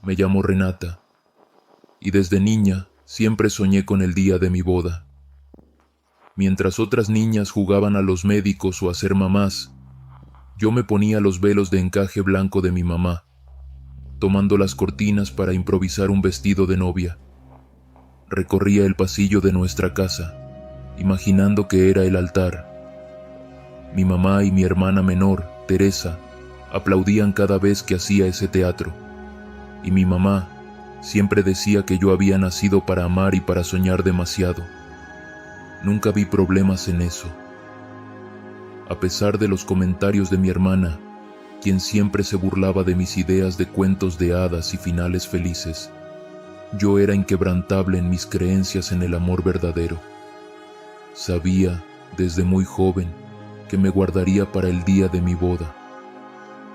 Me llamo Renata, y desde niña siempre soñé con el día de mi boda. Mientras otras niñas jugaban a los médicos o a ser mamás, yo me ponía los velos de encaje blanco de mi mamá, tomando las cortinas para improvisar un vestido de novia. Recorría el pasillo de nuestra casa, imaginando que era el altar. Mi mamá y mi hermana menor, Teresa, aplaudían cada vez que hacía ese teatro, y mi mamá siempre decía que yo había nacido para amar y para soñar demasiado. Nunca vi problemas en eso. A pesar de los comentarios de mi hermana, quien siempre se burlaba de mis ideas de cuentos de hadas y finales felices, yo era inquebrantable en mis creencias en el amor verdadero. Sabía, desde muy joven, que me guardaría para el día de mi boda,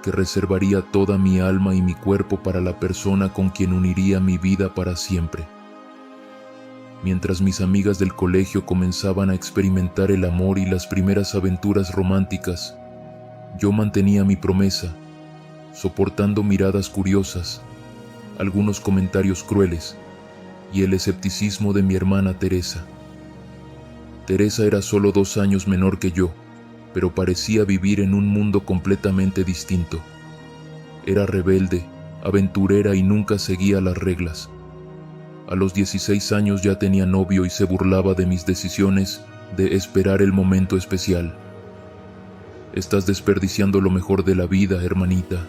que reservaría toda mi alma y mi cuerpo para la persona con quien uniría mi vida para siempre. Mientras mis amigas del colegio comenzaban a experimentar el amor y las primeras aventuras románticas, yo mantenía mi promesa, soportando miradas curiosas, algunos comentarios crueles y el escepticismo de mi hermana Teresa. Teresa era solo 2 años menor que yo, pero parecía vivir en un mundo completamente distinto. Era rebelde, aventurera y nunca seguía las reglas. A los 16 años ya tenía novio y se burlaba de mis decisiones de esperar el momento especial. «Estás desperdiciando lo mejor de la vida, hermanita»,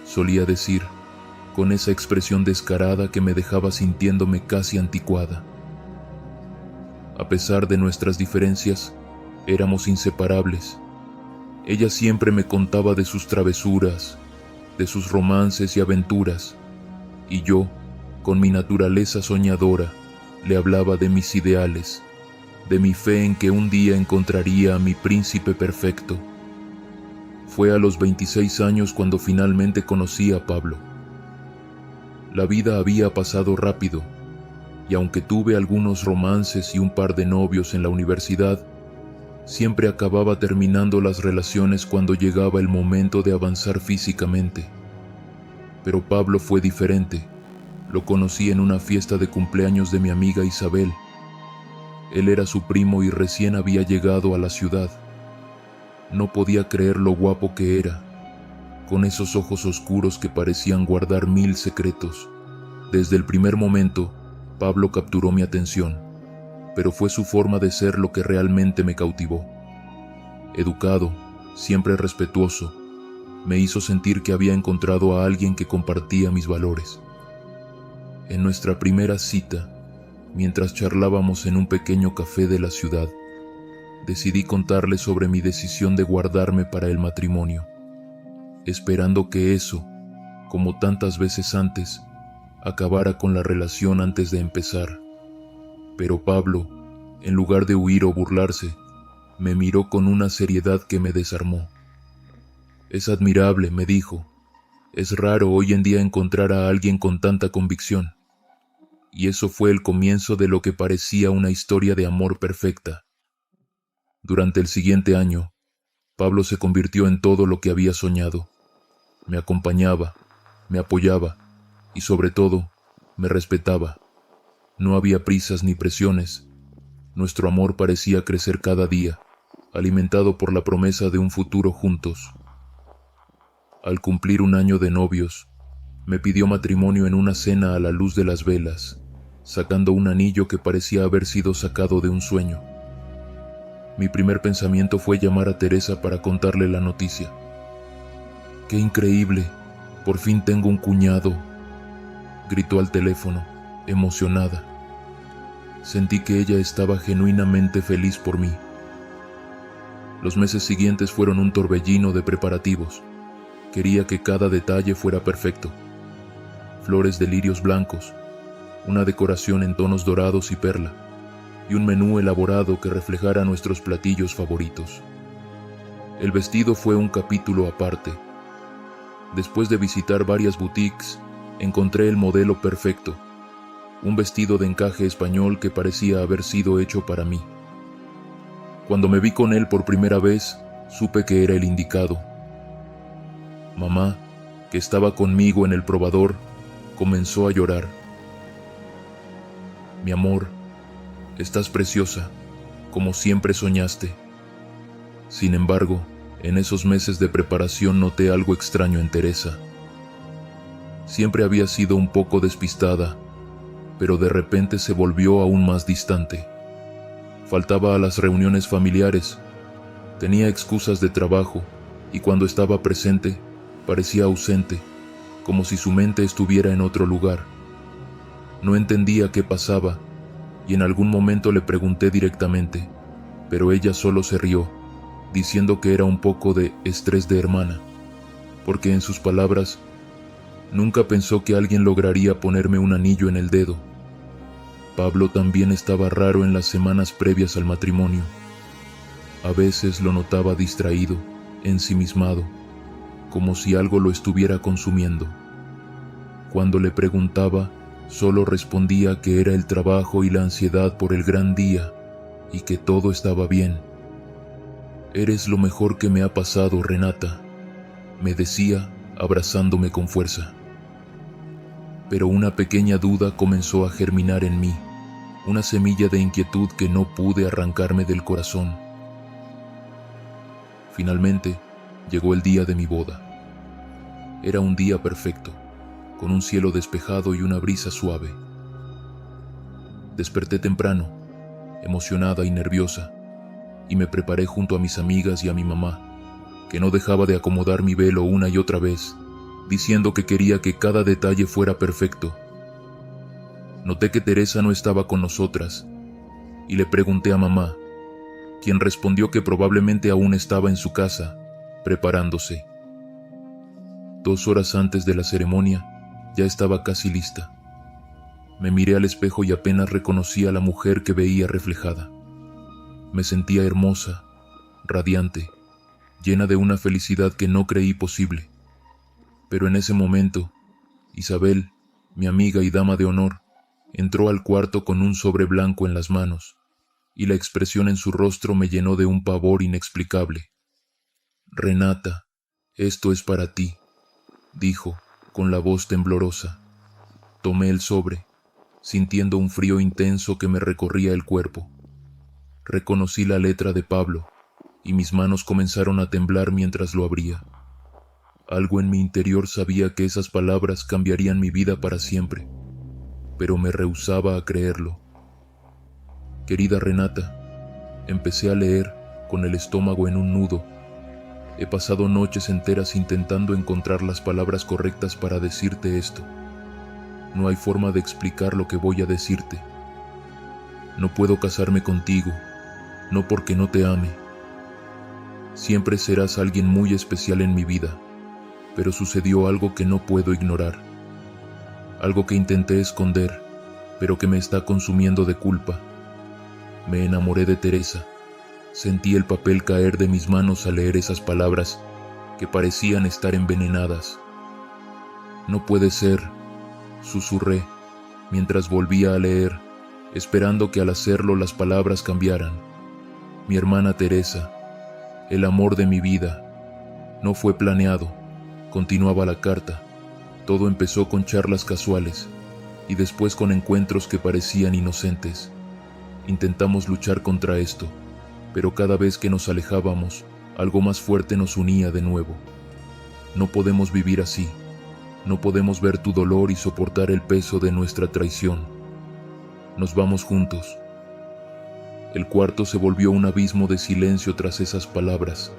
solía decir, con esa expresión descarada que me dejaba sintiéndome casi anticuada. A pesar de nuestras diferencias, éramos inseparables. Ella siempre me contaba de sus travesuras, de sus romances y aventuras, y yo, con mi naturaleza soñadora, le hablaba de mis ideales, de mi fe en que un día encontraría a mi príncipe perfecto. Fue a los 26 años cuando finalmente conocí a Pablo. La vida había pasado rápido, y aunque tuve algunos romances y un par de novios en la universidad, siempre acababa terminando las relaciones cuando llegaba el momento de avanzar físicamente. Pero Pablo fue diferente. Lo conocí en una fiesta de cumpleaños de mi amiga Isabel. Él era su primo y recién había llegado a la ciudad. No podía creer lo guapo que era, con esos ojos oscuros que parecían guardar 1000 secretos. Desde el primer momento, Pablo capturó mi atención, pero fue su forma de ser lo que realmente me cautivó. Educado, siempre respetuoso, me hizo sentir que había encontrado a alguien que compartía mis valores. En nuestra primera cita, mientras charlábamos en un pequeño café de la ciudad, decidí contarle sobre mi decisión de guardarme para el matrimonio, esperando que eso, como tantas veces antes, acabara con la relación antes de empezar. Pero Pablo, en lugar de huir o burlarse, me miró con una seriedad que me desarmó. «Es admirable», me dijo. «Es raro hoy en día encontrar a alguien con tanta convicción». Y eso fue el comienzo de lo que parecía una historia de amor perfecta. Durante el siguiente año, Pablo se convirtió en todo lo que había soñado. Me acompañaba, me apoyaba y sobre todo, me respetaba. No había prisas ni presiones. Nuestro amor parecía crecer cada día, alimentado por la promesa de un futuro juntos. Al cumplir 1 año de novios, me pidió matrimonio en una cena a la luz de las velas, sacando un anillo que parecía haber sido sacado de un sueño. Mi primer pensamiento fue llamar a Teresa para contarle la noticia. «¡Qué increíble! Por fin tengo un cuñado», gritó al teléfono, emocionada. Sentí que ella estaba genuinamente feliz por mí. Los meses siguientes fueron un torbellino de preparativos. Quería que cada detalle fuera perfecto. Flores de lirios blancos, una decoración en tonos dorados y perla, y un menú elaborado que reflejara nuestros platillos favoritos. El vestido fue un capítulo aparte. Después de visitar varias boutiques, encontré el modelo perfecto, un vestido de encaje español que parecía haber sido hecho para mí. Cuando me vi con él por primera vez, supe que era el indicado. Mamá, que estaba conmigo en el probador, comenzó a llorar. Mi amor, estás preciosa, como siempre soñaste. Sin embargo, en esos meses de preparación noté algo extraño en Teresa. Siempre había sido un poco despistada, pero de repente se volvió aún más distante. Faltaba a las reuniones familiares, tenía excusas de trabajo, y cuando estaba presente, parecía ausente, como si su mente estuviera en otro lugar. No entendía qué pasaba, y en algún momento le pregunté directamente, pero ella solo se rió, diciendo que era un poco de estrés de hermana, porque en sus palabras, nunca pensó que alguien lograría ponerme un anillo en el dedo. Pablo también estaba raro en las semanas previas al matrimonio. A veces lo notaba distraído, ensimismado, como si algo lo estuviera consumiendo. Cuando le preguntaba, solo respondía que era el trabajo y la ansiedad por el gran día, y que todo estaba bien. «Eres lo mejor que me ha pasado, Renata», me decía, abrazándome con fuerza. Pero una pequeña duda comenzó a germinar en mí, una semilla de inquietud que no pude arrancarme del corazón. Finalmente, llegó el día de mi boda. Era un día perfecto, con un cielo despejado y una brisa suave. Desperté temprano, emocionada y nerviosa, y me preparé junto a mis amigas y a mi mamá, que no dejaba de acomodar mi velo una y otra vez, diciendo que quería que cada detalle fuera perfecto. Noté que Teresa no estaba con nosotras, y le pregunté a mamá, quien respondió que probablemente aún estaba en su casa, preparándose. 2 horas antes de la ceremonia, ya estaba casi lista. Me miré al espejo y apenas reconocí a la mujer que veía reflejada. Me sentía hermosa, radiante, llena de una felicidad que no creí posible. Pero en ese momento, Isabel, mi amiga y dama de honor, entró al cuarto con un sobre blanco en las manos, y la expresión en su rostro me llenó de un pavor inexplicable. «Renata, esto es para ti», dijo, con la voz temblorosa. Tomé el sobre, sintiendo un frío intenso que me recorría el cuerpo. Reconocí la letra de Pablo, y mis manos comenzaron a temblar mientras lo abría. Algo en mi interior sabía que esas palabras cambiarían mi vida para siempre, pero me rehusaba a creerlo. «Querida Renata», empecé a leer, con el estómago en un nudo. He pasado noches enteras intentando encontrar las palabras correctas para decirte esto. No hay forma de explicar lo que voy a decirte. No puedo casarme contigo, no porque no te ame. Siempre serás alguien muy especial en mi vida, pero sucedió algo que no puedo ignorar. Algo que intenté esconder, pero que me está consumiendo de culpa. Me enamoré de Teresa. Sentí el papel caer de mis manos al leer esas palabras que parecían estar envenenadas. «No puede ser», susurré, mientras volvía a leer, esperando que al hacerlo las palabras cambiaran. «Mi hermana Teresa, el amor de mi vida. No fue planeado», continuaba la carta. «Todo empezó con charlas casuales, y después con encuentros que parecían inocentes. Intentamos luchar contra esto, pero cada vez que nos alejábamos, algo más fuerte nos unía de nuevo. No podemos vivir así. No podemos ver tu dolor y soportar el peso de nuestra traición. Nos vamos juntos». El cuarto se volvió un abismo de silencio tras esas palabras.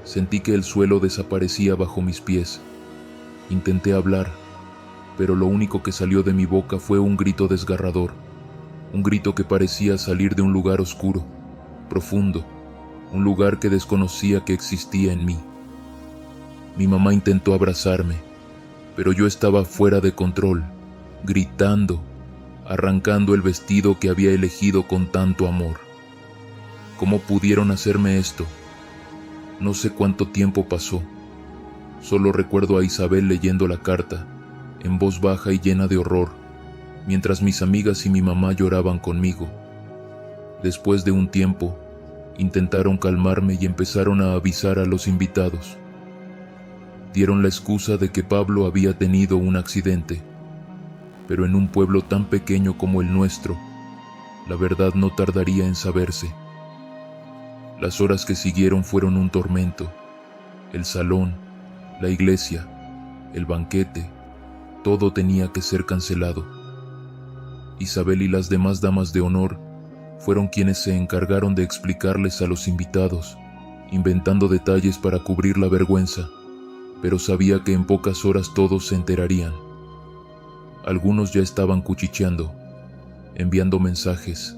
Sentí que el suelo desaparecía bajo mis pies. Intenté hablar, pero lo único que salió de mi boca fue un grito desgarrador, un grito que parecía salir de un lugar oscuro, profundo, un lugar que desconocía que existía en mí. Mi mamá intentó abrazarme, pero yo estaba fuera de control, gritando, arrancando el vestido que había elegido con tanto amor. ¿Cómo pudieron hacerme esto? No sé cuánto tiempo pasó. Solo recuerdo a Isabel leyendo la carta, en voz baja y llena de horror, mientras mis amigas y mi mamá lloraban conmigo. Después de un tiempo, intentaron calmarme y empezaron a avisar a los invitados. Dieron la excusa de que Pablo había tenido un accidente, pero en un pueblo tan pequeño como el nuestro, la verdad no tardaría en saberse. Las horas que siguieron fueron un tormento. El salón, la iglesia, el banquete, todo tenía que ser cancelado. Isabel y las demás damas de honor fueron quienes se encargaron de explicarles a los invitados, inventando detalles para cubrir la vergüenza, pero sabía que en pocas horas todos se enterarían. Algunos ya estaban cuchicheando, enviando mensajes.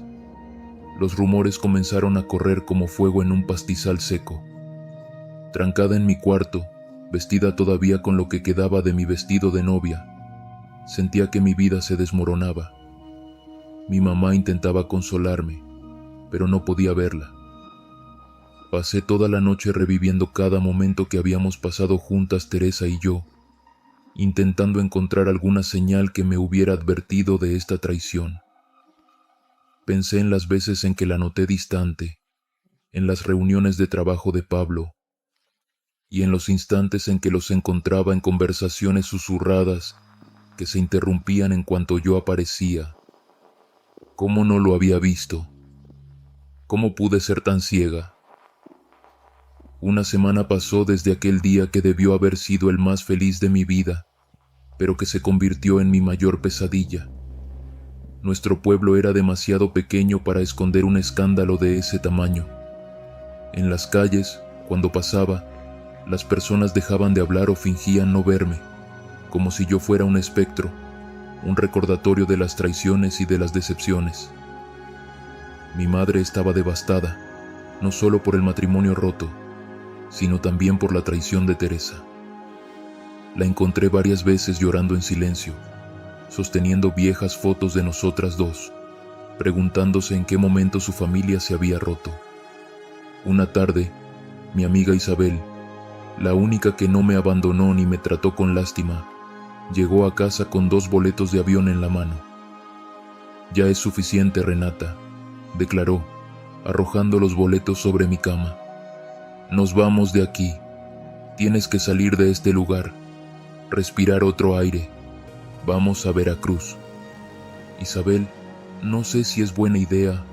Los rumores comenzaron a correr como fuego en un pastizal seco. Trancada en mi cuarto, vestida todavía con lo que quedaba de mi vestido de novia, sentía que mi vida se desmoronaba. Mi mamá intentaba consolarme, pero no podía verla. Pasé toda la noche reviviendo cada momento que habíamos pasado juntas Teresa y yo, intentando encontrar alguna señal que me hubiera advertido de esta traición. Pensé en las veces en que la noté distante, en las reuniones de trabajo de Pablo, y en los instantes en que los encontraba en conversaciones susurradas que se interrumpían en cuanto yo aparecía. ¿Cómo no lo había visto? ¿Cómo pude ser tan ciega? Una semana pasó desde aquel día que debió haber sido el más feliz de mi vida, pero que se convirtió en mi mayor pesadilla. Nuestro pueblo era demasiado pequeño para esconder un escándalo de ese tamaño. En las calles, cuando pasaba, las personas dejaban de hablar o fingían no verme, como si yo fuera un espectro, un recordatorio de las traiciones y de las decepciones. Mi madre estaba devastada, no solo por el matrimonio roto, sino también por la traición de Teresa. La encontré varias veces llorando en silencio, sosteniendo viejas fotos de nosotras dos, preguntándose en qué momento su familia se había roto. Una tarde, mi amiga Isabel, la única que no me abandonó ni me trató con lástima, llegó a casa con 2 boletos de avión en la mano. «Ya es suficiente, Renata», declaró, arrojando los boletos sobre mi cama. «Nos vamos de aquí. Tienes que salir de este lugar, respirar otro aire. Vamos a Veracruz». «Isabel, no sé si es buena idea»,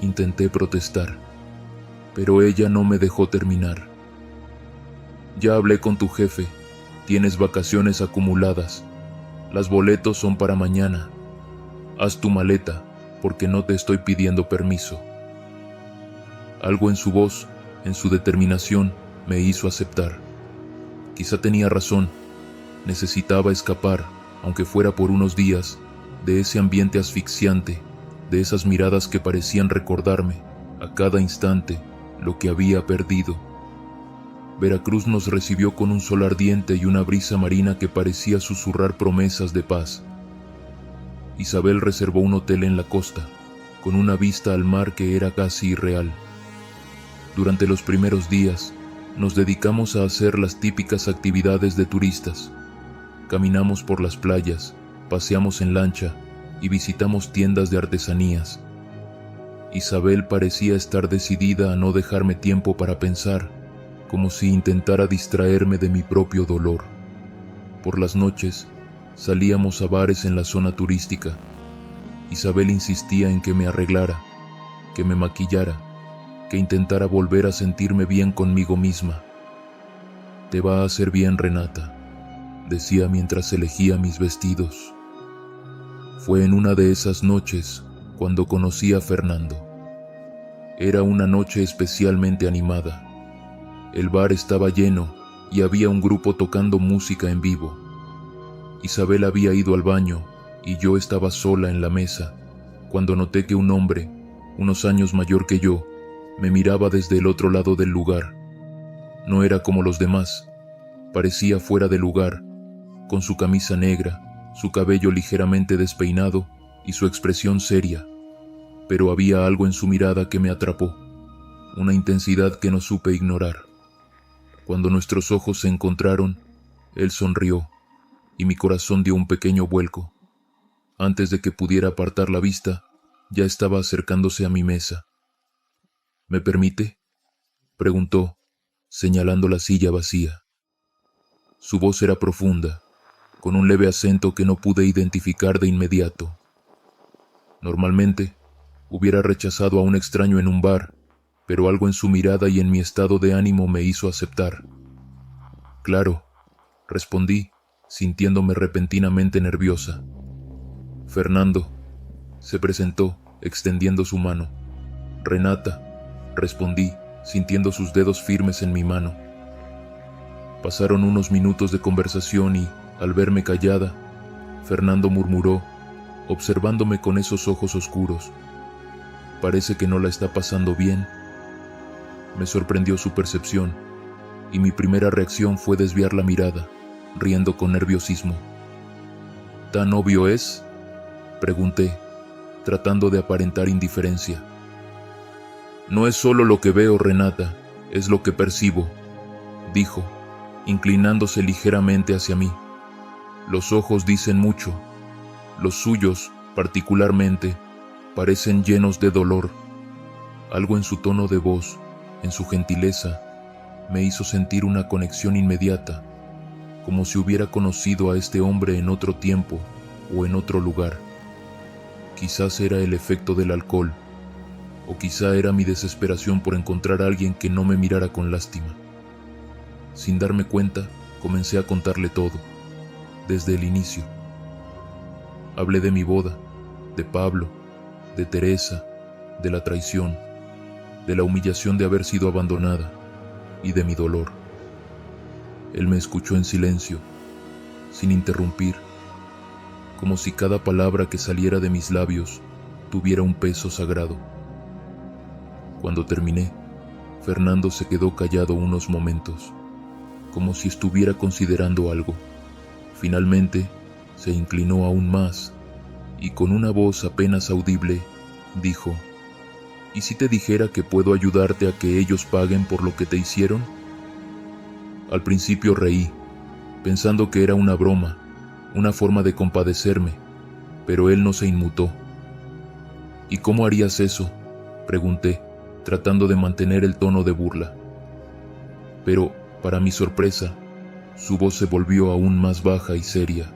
intenté protestar, pero ella no me dejó terminar. «Ya hablé con tu jefe, tienes vacaciones acumuladas, los boletos son para mañana. Haz tu maleta, porque no te estoy pidiendo permiso». Algo en su voz, en su determinación, me hizo aceptar. Quizá tenía razón, necesitaba escapar, aunque fuera por unos días, de ese ambiente asfixiante, de esas miradas que parecían recordarme, a cada instante, lo que había perdido. Veracruz nos recibió con un sol ardiente y una brisa marina que parecía susurrar promesas de paz. Isabel reservó un hotel en la costa, con una vista al mar que era casi irreal. Durante los primeros días, nos dedicamos a hacer las típicas actividades de turistas. Caminamos por las playas, paseamos en lancha y visitamos tiendas de artesanías. Isabel parecía estar decidida a no dejarme tiempo para pensar, como si intentara distraerme de mi propio dolor. Por las noches, salíamos a bares en la zona turística. Isabel insistía en que me arreglara, que me maquillara, que intentara volver a sentirme bien conmigo misma. «Te va a hacer bien, Renata», decía mientras elegía mis vestidos. Fue en una de esas noches cuando conocí a Fernando. Era una noche especialmente animada. El bar estaba lleno y había un grupo tocando música en vivo. Isabel había ido al baño y yo estaba sola en la mesa, cuando noté que un hombre, unos años mayor que yo, me miraba desde el otro lado del lugar. No era como los demás, parecía fuera de lugar, con su camisa negra, su cabello ligeramente despeinado y su expresión seria, pero había algo en su mirada que me atrapó, una intensidad que no supe ignorar. Cuando nuestros ojos se encontraron, él sonrió, y mi corazón dio un pequeño vuelco. Antes de que pudiera apartar la vista, ya estaba acercándose a mi mesa. «¿Me permite?», preguntó, señalando la silla vacía. Su voz era profunda, con un leve acento que no pude identificar de inmediato. Normalmente, hubiera rechazado a un extraño en un bar, pero algo en su mirada y en mi estado de ánimo me hizo aceptar. Claro, respondí, sintiéndome repentinamente nerviosa. Fernando se presentó, extendiendo su mano. Renata, respondí, sintiendo sus dedos firmes en mi mano. Pasaron unos minutos de conversación y, al verme callada, Fernando murmuró, observándome con esos ojos oscuros: «Parece que no la está pasando bien». Me sorprendió su percepción, y mi primera reacción fue desviar la mirada, riendo con nerviosismo. «¿Tan obvio es?», pregunté, tratando de aparentar indiferencia. «No es solo lo que veo, Renata, es lo que percibo», dijo, inclinándose ligeramente hacia mí. «Los ojos dicen mucho. Los suyos, particularmente, parecen llenos de dolor». Algo en su tono de voz, en su gentileza, me hizo sentir una conexión inmediata, como si hubiera conocido a este hombre en otro tiempo o en otro lugar. Quizás era el efecto del alcohol, o quizá era mi desesperación por encontrar a alguien que no me mirara con lástima. Sin darme cuenta, comencé a contarle todo, desde el inicio. Hablé de mi boda, de Pablo, de Teresa, de la traición, de la humillación de haber sido abandonada y de mi dolor. Él me escuchó en silencio, sin interrumpir, como si cada palabra que saliera de mis labios tuviera un peso sagrado. Cuando terminé, Fernando se quedó callado unos momentos, como si estuviera considerando algo. Finalmente, se inclinó aún más y con una voz apenas audible, dijo: «¿Y si te dijera que puedo ayudarte a que ellos paguen por lo que te hicieron?». Al principio reí, pensando que era una broma, una forma de compadecerme, pero él no se inmutó. «¿Y cómo harías eso?», pregunté, tratando de mantener el tono de burla. Pero, para mi sorpresa, su voz se volvió aún más baja y seria.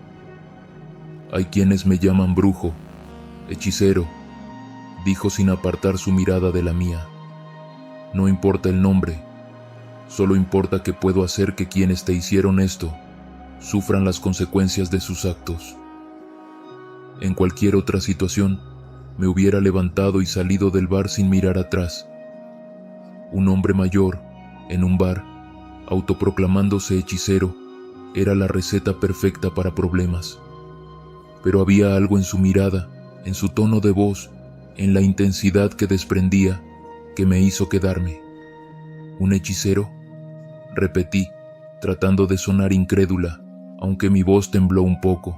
«Hay quienes me llaman brujo, hechicero», dijo sin apartar su mirada de la mía. «No importa el nombre, solo importa que puedo hacer que quienes te hicieron esto sufran las consecuencias de sus actos». En cualquier otra situación, me hubiera levantado y salido del bar sin mirar atrás. Un hombre mayor, en un bar, autoproclamándose hechicero, era la receta perfecta para problemas. Pero había algo en su mirada, en su tono de voz, en la intensidad que desprendía, que me hizo quedarme. «¿Un hechicero?», repetí, tratando de sonar incrédula, aunque mi voz tembló un poco.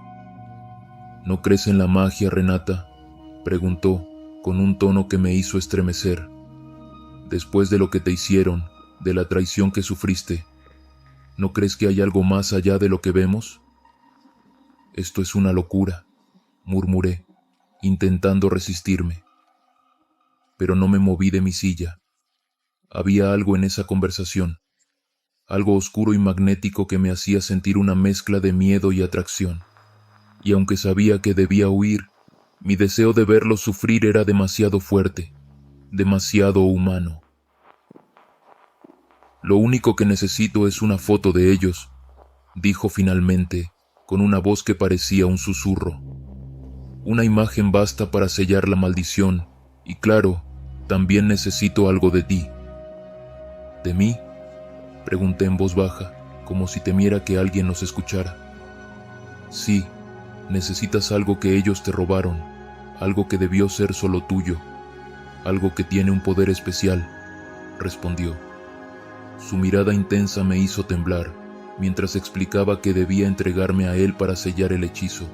«¿No crees en la magia, Renata?», preguntó, con un tono que me hizo estremecer. «Después de lo que te hicieron, de la traición que sufriste, ¿no crees que hay algo más allá de lo que vemos?». «Esto es una locura», murmuré, intentando resistirme. Pero no me moví de mi silla. Había algo en esa conversación, algo oscuro y magnético que me hacía sentir una mezcla de miedo y atracción. Y aunque sabía que debía huir, mi deseo de verlos sufrir era demasiado fuerte, demasiado humano. «Lo único que necesito es una foto de ellos», dijo finalmente, con una voz que parecía un susurro. «Una imagen basta para sellar la maldición, y claro, también necesito algo de ti». «¿De mí?», pregunté en voz baja, como si temiera que alguien nos escuchara. «Sí, necesitas algo que ellos te robaron, algo que debió ser solo tuyo, algo que tiene un poder especial», respondió. Su mirada intensa me hizo temblar, mientras explicaba que debía entregarme a él para sellar el hechizo.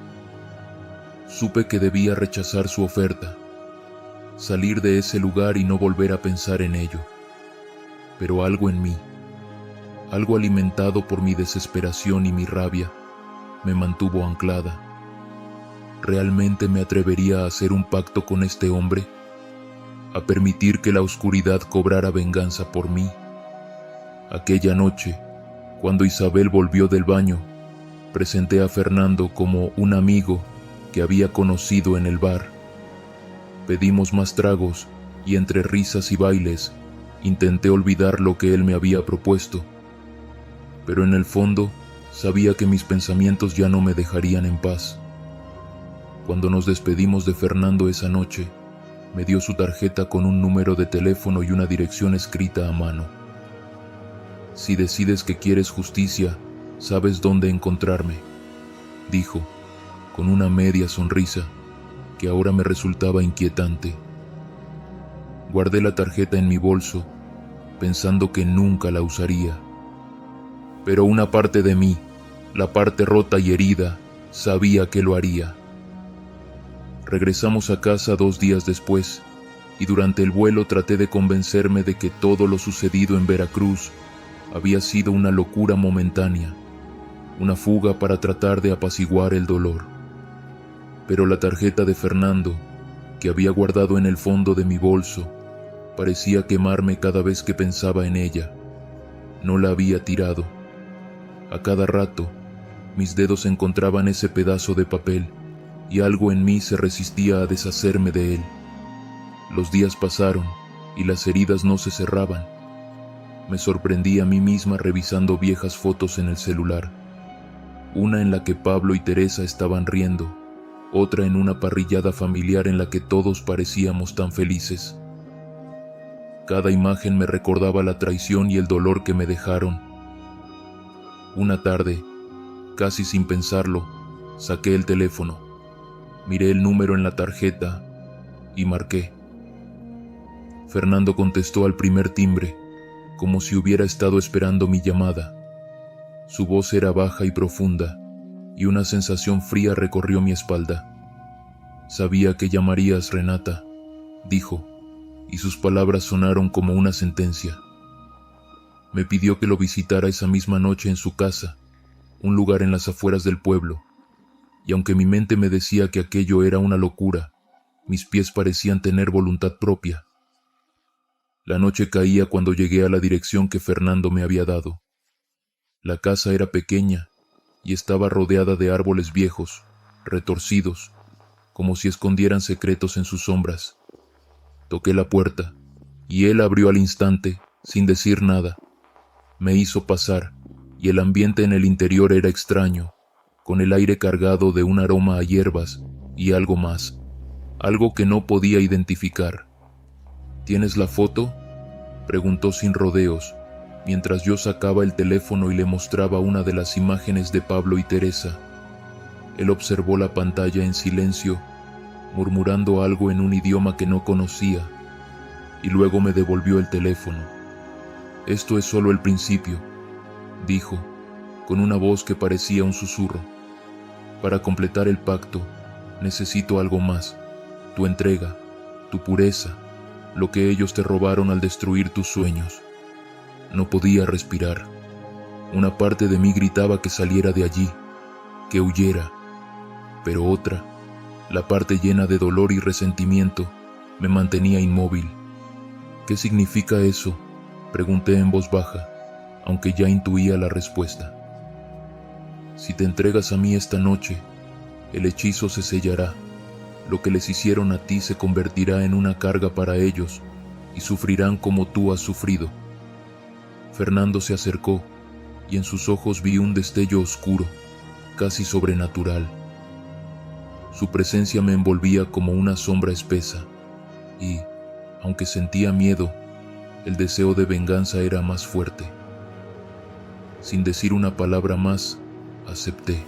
Supe que debía rechazar su oferta, salir de ese lugar y no volver a pensar en ello. Pero algo en mí, algo alimentado por mi desesperación y mi rabia, me mantuvo anclada. ¿Realmente me atrevería a hacer un pacto con este hombre? ¿A permitir que la oscuridad cobrara venganza por mí? Aquella noche, cuando Isabel volvió del baño, Presenté a Fernando como un amigo que había conocido en el bar. Pedimos más tragos y entre risas y bailes intenté olvidar lo que él me había propuesto, pero en el fondo sabía que mis pensamientos ya no me dejarían en paz. Cuando nos despedimos de Fernando esa noche, me dio su tarjeta con un número de teléfono y una dirección escrita a mano. Si decides que quieres justicia, sabes dónde encontrarme, dijo, con una media sonrisa que ahora me resultaba inquietante. Guardé la tarjeta en mi bolso, pensando que nunca la usaría. Pero una parte de mí, la parte rota y herida, sabía que lo haría. Regresamos a casa 2 días después, y durante el vuelo traté de convencerme de que todo lo sucedido en Veracruz había sido una locura momentánea, una fuga para tratar de apaciguar el dolor. Pero la tarjeta de Fernando, que había guardado en el fondo de mi bolso, parecía quemarme cada vez que pensaba en ella. No la había tirado. A cada rato, mis dedos encontraban ese pedazo de papel y algo en mí se resistía a deshacerme de él. Los días pasaron y las heridas no se cerraban. Me sorprendí a mí misma revisando viejas fotos en el celular. Una en la que Pablo y Teresa estaban riendo, otra en una parrillada familiar en la que todos parecíamos tan felices. Cada imagen me recordaba la traición y el dolor que me dejaron. Una tarde, casi sin pensarlo, saqué el teléfono, miré el número en la tarjeta y marqué. Fernando contestó al primer timbre, como si hubiera estado esperando mi llamada. Su voz era baja y profunda, y una sensación fría recorrió mi espalda. Sabía que llamarías, Renata, dijo, y sus palabras sonaron como una sentencia. Me pidió que lo visitara esa misma noche en su casa, un lugar en las afueras del pueblo, y aunque mi mente me decía que aquello era una locura, mis pies parecían tener voluntad propia. La noche caía cuando llegué a la dirección que Fernando me había dado. La casa era pequeña y estaba rodeada de árboles viejos, retorcidos, como si escondieran secretos en sus sombras. Toqué la puerta, y él abrió al instante, sin decir nada. Me hizo pasar, y el ambiente en el interior era extraño, con el aire cargado de un aroma a hierbas y algo más, algo que no podía identificar. ¿Tienes la foto?, preguntó sin rodeos, mientras yo sacaba el teléfono y le mostraba una de las imágenes de Pablo y Teresa. Él observó la pantalla en silencio, murmurando algo en un idioma que no conocía, y luego me devolvió el teléfono. Esto es solo el principio, dijo, con una voz que parecía un susurro. Para completar el pacto, necesito algo más, tu entrega, tu pureza, lo que ellos te robaron al destruir tus sueños. No podía respirar. Una parte de mí gritaba que saliera de allí, que huyera, pero otra, la parte llena de dolor y resentimiento, me mantenía inmóvil. ¿Qué significa eso?, pregunté en voz baja, aunque ya intuía la respuesta. Si te entregas a mí esta noche, el hechizo se sellará. Lo que les hicieron a ti se convertirá en una carga para ellos, y sufrirán como tú has sufrido. Fernando se acercó, y en sus ojos vi un destello oscuro, casi sobrenatural. Su presencia me envolvía como una sombra espesa, y, aunque sentía miedo, el deseo de venganza era más fuerte. Sin decir una palabra más, acepté.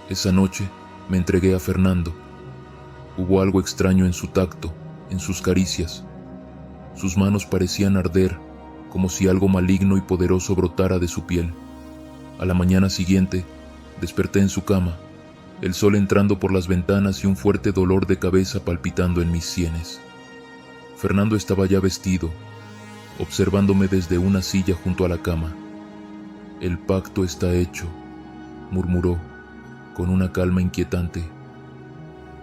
Esa noche me entregué a Fernando. Hubo algo extraño en su tacto, en sus caricias. Sus manos parecían arder, como si algo maligno y poderoso brotara de su piel. A la mañana siguiente, desperté en su cama, el sol entrando por las ventanas y un fuerte dolor de cabeza palpitando en mis sienes. Fernando estaba ya vestido, observándome desde una silla junto a la cama. El pacto está hecho, murmuró, con una calma inquietante.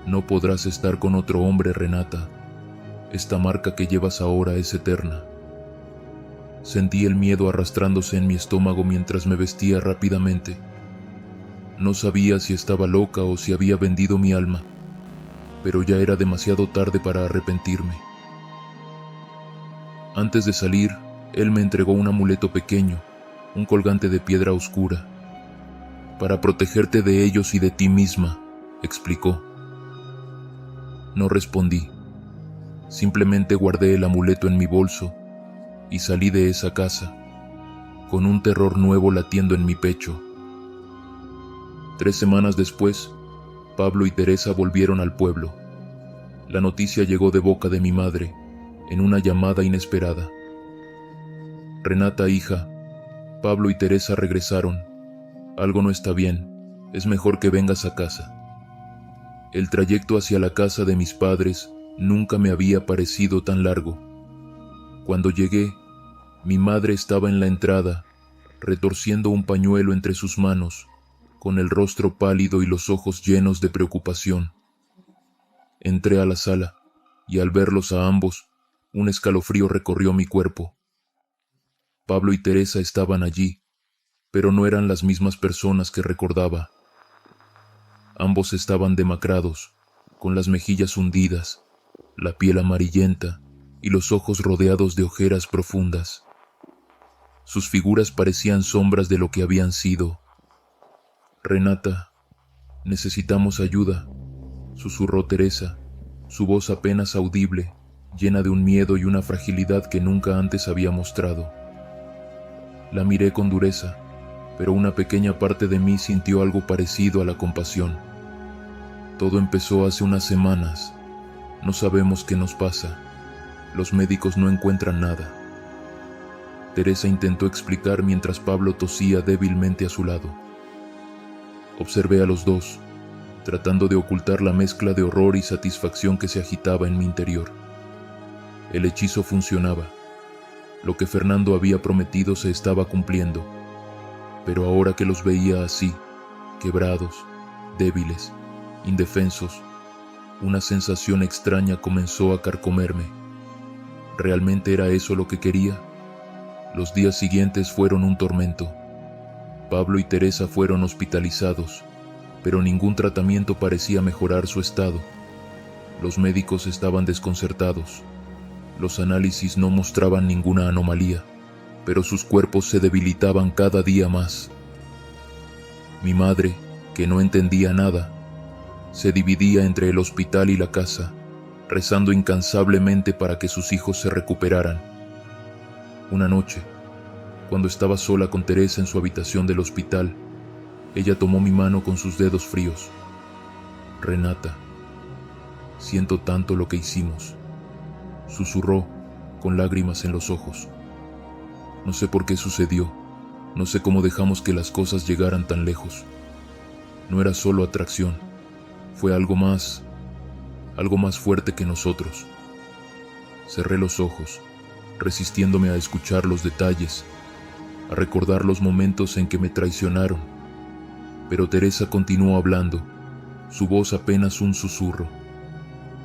No podrás estar con otro hombre, Renata. Esta marca que llevas ahora es eterna. Sentí el miedo arrastrándose en mi estómago mientras me vestía rápidamente, No sabía si estaba loca o si había vendido mi alma, pero ya era demasiado tarde para arrepentirme. Antes de salir, él me entregó un amuleto pequeño, un colgante de piedra oscura. Para protegerte de ellos y de ti misma, explicó. No respondí. Simplemente guardé el amuleto en mi bolso y salí de esa casa, con un terror nuevo latiendo en mi pecho. 3 semanas después, Pablo y Teresa volvieron al pueblo. La noticia llegó de boca de mi madre, en una llamada inesperada. Renata, hija, Pablo y Teresa regresaron. Algo no está bien, es mejor que vengas a casa. El trayecto hacia la casa de mis padres nunca me había parecido tan largo. Cuando llegué, mi madre estaba en la entrada, retorciendo un pañuelo entre sus manos, con el rostro pálido y los ojos llenos de preocupación. Entré a la sala, y al verlos a ambos, un escalofrío recorrió mi cuerpo. Pablo y Teresa estaban allí, pero no eran las mismas personas que recordaba. Ambos estaban demacrados, con las mejillas hundidas, la piel amarillenta y los ojos rodeados de ojeras profundas. Sus figuras parecían sombras de lo que habían sido. Renata, necesitamos ayuda, susurró Teresa, su voz apenas audible, llena de un miedo y una fragilidad que nunca antes había mostrado. La miré con dureza, pero una pequeña parte de mí sintió algo parecido a la compasión. Todo empezó hace unas semanas. No sabemos qué nos pasa. Los médicos no encuentran nada. Teresa intentó explicar mientras Pablo tosía débilmente a su lado. Observé a los dos, tratando de ocultar la mezcla de horror y satisfacción que se agitaba en mi interior. El hechizo funcionaba. Lo que Fernando había prometido se estaba cumpliendo. Pero ahora que los veía así, quebrados, débiles, indefensos, una sensación extraña comenzó a carcomerme. ¿Realmente era eso lo que quería? Los días siguientes fueron un tormento. Pablo y Teresa fueron hospitalizados, pero ningún tratamiento parecía mejorar su estado. Los médicos estaban desconcertados. Los análisis no mostraban ninguna anomalía, pero sus cuerpos se debilitaban cada día más. Mi madre, que no entendía nada, se dividía entre el hospital y la casa, rezando incansablemente para que sus hijos se recuperaran. Una noche, cuando estaba sola con Teresa en su habitación del hospital, ella tomó mi mano con sus dedos fríos. Renata, siento tanto lo que hicimos, susurró, con lágrimas en los ojos. No sé por qué sucedió, no sé cómo dejamos que las cosas llegaran tan lejos. No era solo atracción, fue algo más fuerte que nosotros. Cerré los ojos, resistiéndome a escuchar los detalles, a recordar los momentos en que me traicionaron. Pero Teresa continuó hablando, su voz apenas un susurro.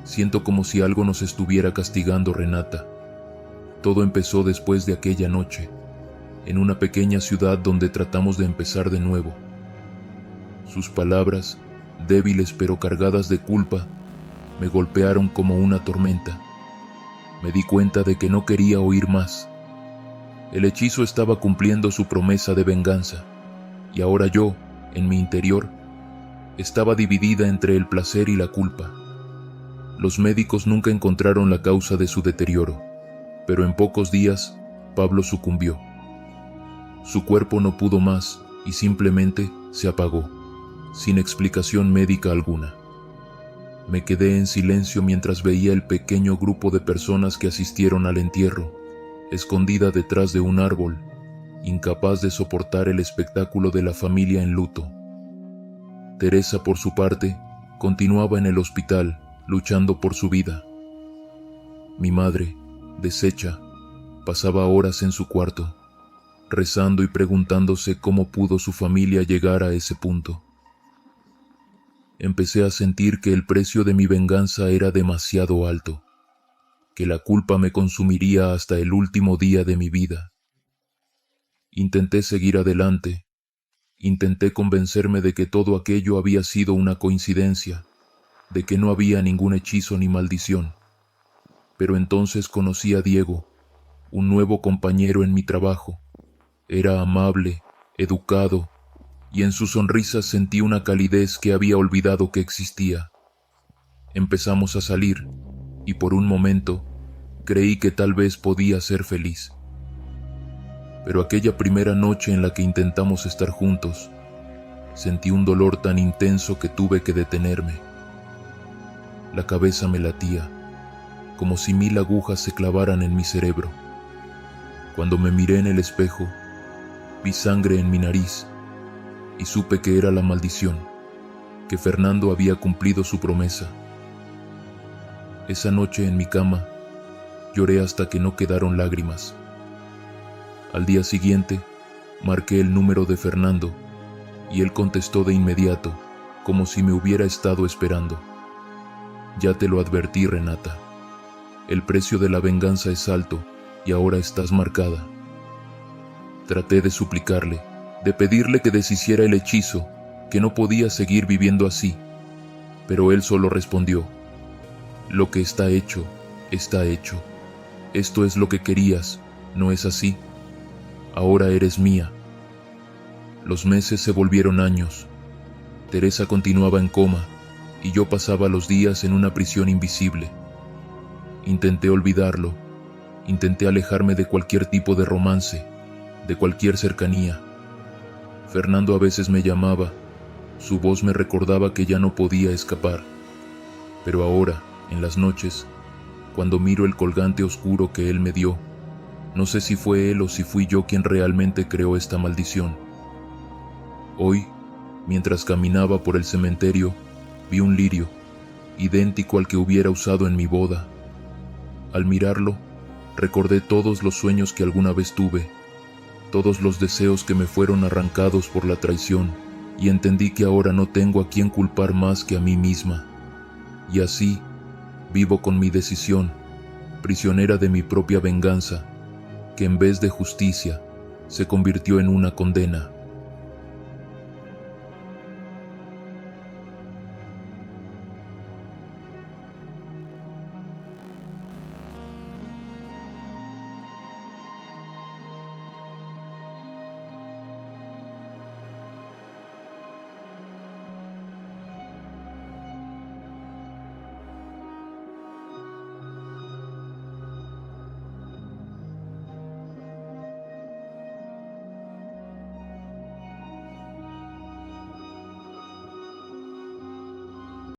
Siento como si algo nos estuviera castigando, Renata. Todo empezó después de aquella noche, en una pequeña ciudad donde tratamos de empezar de nuevo. Sus palabras, débiles pero cargadas de culpa, me golpearon como una tormenta. Me di cuenta de que no quería oír más. El hechizo estaba cumpliendo su promesa de venganza, y ahora yo, en mi interior, estaba dividida entre el placer y la culpa. Los médicos nunca encontraron la causa de su deterioro, pero en pocos días, Pablo sucumbió. Su cuerpo no pudo más y simplemente se apagó, sin explicación médica alguna. Me quedé en silencio mientras veía el pequeño grupo de personas que asistieron al entierro, escondida detrás de un árbol, incapaz de soportar el espectáculo de la familia en luto. Teresa, por su parte, continuaba en el hospital, luchando por su vida. Mi madre, deshecha, pasaba horas en su cuarto, rezando y preguntándose cómo pudo su familia llegar a ese punto. Empecé a sentir que el precio de mi venganza era demasiado alto, que la culpa me consumiría hasta el último día de mi vida. Intenté seguir adelante, Intenté convencerme de que todo aquello había sido una coincidencia, de que no había ningún hechizo ni maldición. Pero entonces conocí a Diego, un nuevo compañero en mi trabajo. Era amable, educado, y en su sonrisa sentí una calidez que había olvidado que existía. Empezamos a salir, y por un momento creí que tal vez podía ser feliz. Pero aquella primera noche en la que intentamos estar juntos, sentí un dolor tan intenso que tuve que detenerme. La cabeza me latía, como si 1000 agujas se clavaran en mi cerebro. Cuando me miré en el espejo, vi sangre en mi nariz y supe que era la maldición, que Fernando había cumplido su promesa. Esa noche en mi cama, lloré hasta que no quedaron lágrimas. Al día siguiente, marqué el número de Fernando y él contestó de inmediato, como si me hubiera estado esperando. Ya te lo advertí, Renata. El precio de la venganza es alto y ahora estás marcada. Traté de suplicarle, de pedirle que deshiciera el hechizo, que no podía seguir viviendo así, pero él solo respondió: lo que está hecho, está hecho. Esto es lo que querías, ¿no es así? Ahora eres mía. Los meses se volvieron años. Teresa continuaba en coma y yo pasaba los días en una prisión invisible. Intenté olvidarlo, intenté alejarme de cualquier tipo de romance, de cualquier cercanía. Fernando a veces me llamaba, su voz me recordaba que ya no podía escapar. Pero ahora, en las noches, cuando miro el colgante oscuro que él me dio, no sé si fue él o si fui yo quien realmente creó esta maldición. Hoy, mientras caminaba por el cementerio, vi un lirio, idéntico al que hubiera usado en mi boda. Al mirarlo, recordé todos los sueños que alguna vez tuve, todos los deseos que me fueron arrancados por la traición, y entendí que ahora no tengo a quien culpar más que a mí misma. Y así, vivo con mi decisión, prisionera de mi propia venganza, que en vez de justicia, se convirtió en una condena.